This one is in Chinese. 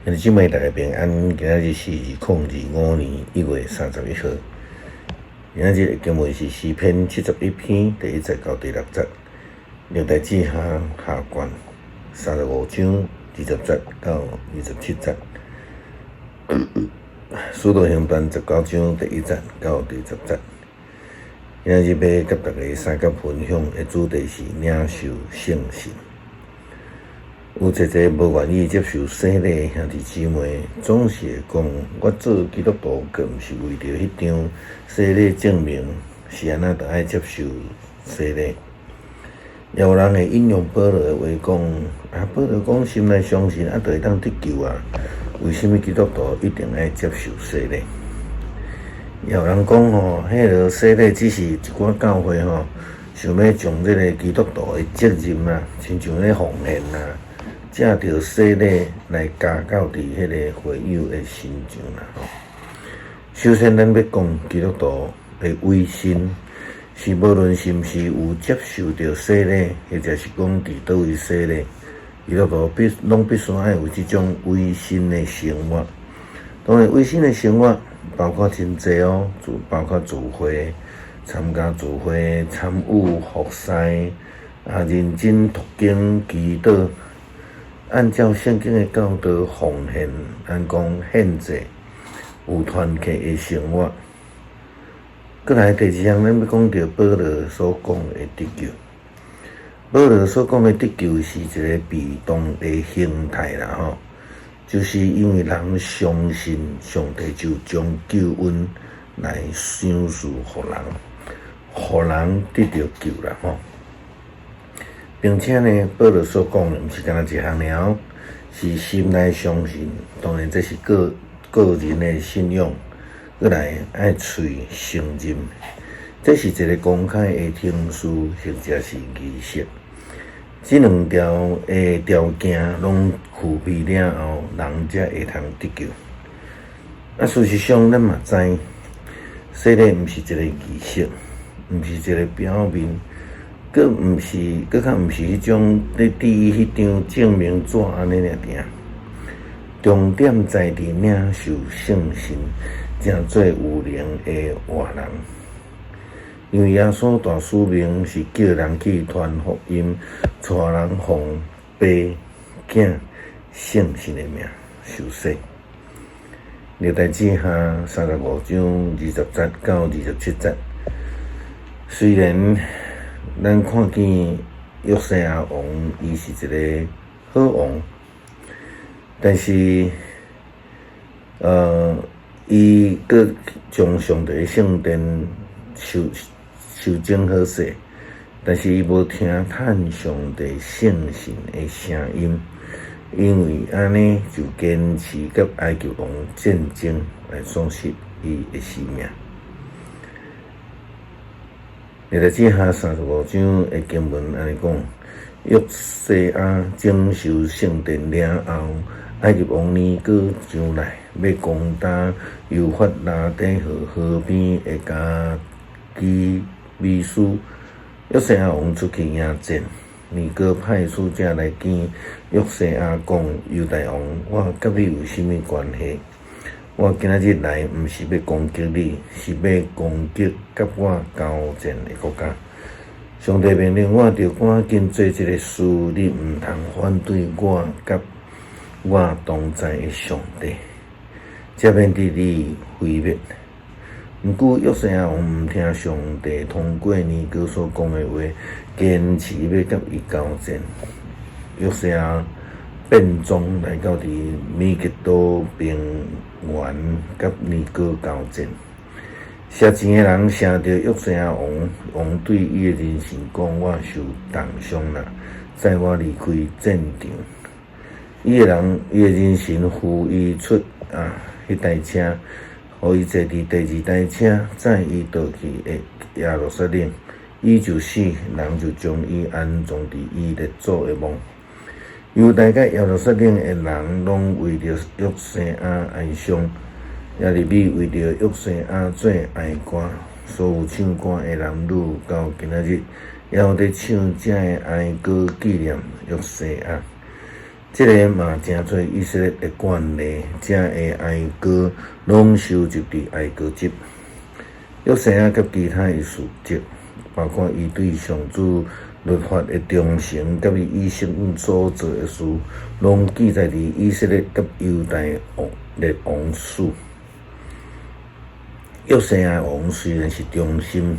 兄弟姊妹，大家平安。今仔日是2025年1月31号。今仔日的经文是诗篇71篇第1节到第6节，历代志下下卷35章20节到27节，使徒行传19章第1节到第10节。今仔日要甲大家三角分享的主题是领受圣神。有一个无愿意接受洗礼的兄弟姊妹，总是会讲：我做基督徒，更毋是为着迄张洗礼证明，是安那着爱接受洗礼。也有人会引用保罗的话讲：保罗讲心内相信，着会当得救啊！为什么基督徒一定爱接受洗礼？也有人讲迄个洗礼只是一寡教会想要将这个基督徒的责任啊，亲像咧奉献啊。借着洗礼来加到伫迄个会友的身上啦。首先，咱要讲基督徒的委身，是无论是毋是有接受着洗礼，或者是讲伫倒位洗礼，基督徒拢必须爱有即种委身的生活。当然，委身的生活包括真济包括聚会、参加聚会、参与服侍认真读经、祈祷。按照圣经的教导奉献，咱讲献祭，有团契的生活。过来第二项，咱要讲到保罗所讲的得救。保罗所讲的得救是一个被动的形态啦，就是因为人相信上帝就将救恩来赏赐互人得到救啦，并且呢，保罗所讲的毋是干那一项了，是心内相信。当然，这是个人的信仰，过来爱嘴承认。这是一个公开的听书或者是仪式。这两条的条件拢具备了后，人才会通得救。事实上，咱嘛知，洗礼毋是一个仪式，毋是一个表面。佫较毋是迄种咧递迄张证明纸安尼尔定。重点在伫领受圣神，正做有灵的活人。因为耶稣大使命是叫人去传福音，带人奉爸、囝、圣神的名受洗。历代志下35章20节到27节，虽然咱看见约西亚王，伊是一个好王，但是，伊佫将上帝的圣殿修整好势，但是伊无听趁上帝圣神的声音，因为安尼就坚持甲埃及王战争来丧失伊的性命。历代志下35章的经文安尼讲：约西亚整修圣殿了后，埃及王尼哥上来要攻打幼发拉底河边的加基米斯。约西亚王出去迎战，尼哥派使者来见约西亚讲：犹大王，我甲你有甚物关系？我今仔日来，毋是要攻击你，是要攻击甲我交战的国家。上帝命令我着赶紧做这个事，你毋通反对我甲我同在的上帝，才免伫你毁灭。毋过约西亚王毋听上帝通过尼哥所讲的话，坚持要甲伊交战。约西亚变装来到伫米吉多平原，甲尼哥交战。写钱的人听到约西亚王对伊的人生讲：我受重伤啦，载我离开战场。伊的人生扶伊出迄台车，互伊坐伫第2台车，载伊倒去的耶路撒冷。伊就死，人就将伊安葬伫伊列祖的墓。犹大甲耶路撒冷的人拢为着约西亚哀伤，耶利米为着约西亚做哀歌，所有唱歌的男女到今仔日，也有伫唱这的哀歌纪念约西亚。即个嘛真侪以色列的惯例，正的哀歌拢收集伫哀歌集。约瑟啊，甲其他的事迹，包括伊对上主律法的忠诚，甲伊以色列所做的事，拢记载伫以色列甲犹大列王书。约瑟啊王虽然是忠心，